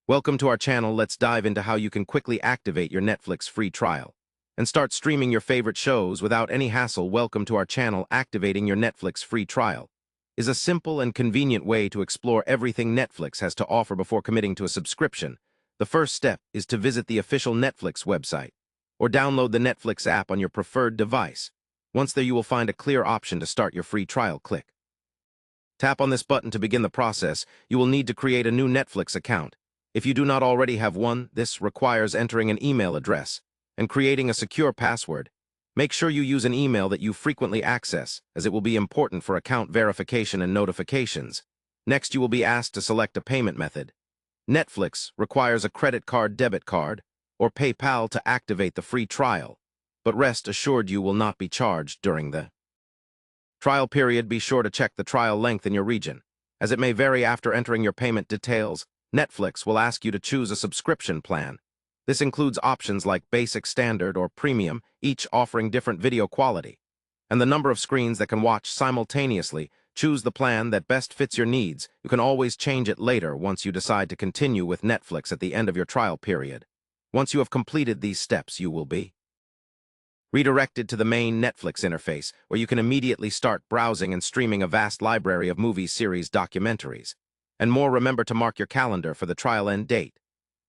Welcome to our channel. Let's dive into how you can quickly activate your Netflix free trial and start streaming your favorite shows without any hassle. Welcome to our channel. Activating your Netflix free trial is a simple and convenient way to explore everything Netflix has to offer before committing to a subscription. The first step is to visit the official Netflix website or download the Netflix app on your preferred device. Once there, you will find a clear option to start your free trial. Click. Tap on this button to begin the process. You will need to create a new Netflix account. If you do not already have one, this requires entering an email address and creating a secure password. Make sure you use an email that you frequently access, as it will be important for account verification and notifications. Next, you will be asked to select a payment method. Netflix requires a credit card, debit card, or PayPal to activate the free trial, but rest assured you will not be charged during the trial period. Be sure to check the trial length in your region, as it may vary. After entering your payment details, Netflix will ask you to choose a subscription plan. This includes options like basic, standard, or premium, each offering different video quality and the number of screens that can watch simultaneously. Choose the plan that best fits your needs. You can always change it later once you decide to continue with Netflix at the end of your trial period. Once you have completed these steps, you will be redirected to the main Netflix interface, where you can immediately start browsing and streaming a vast library of movies, series, documentaries, and more. Remember to mark your calendar for the trial end date,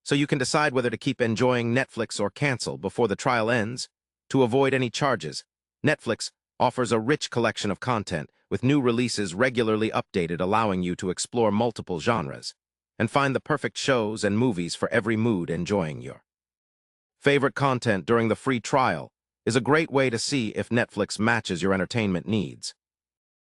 so you can decide whether to keep enjoying Netflix or cancel before the trial ends. To avoid any charges, Netflix offers a rich collection of content with new releases regularly updated, allowing you to explore multiple genres and find the perfect shows and movies for every mood. Enjoying your favorite content during the free trial is a great way to see if Netflix matches your entertainment needs.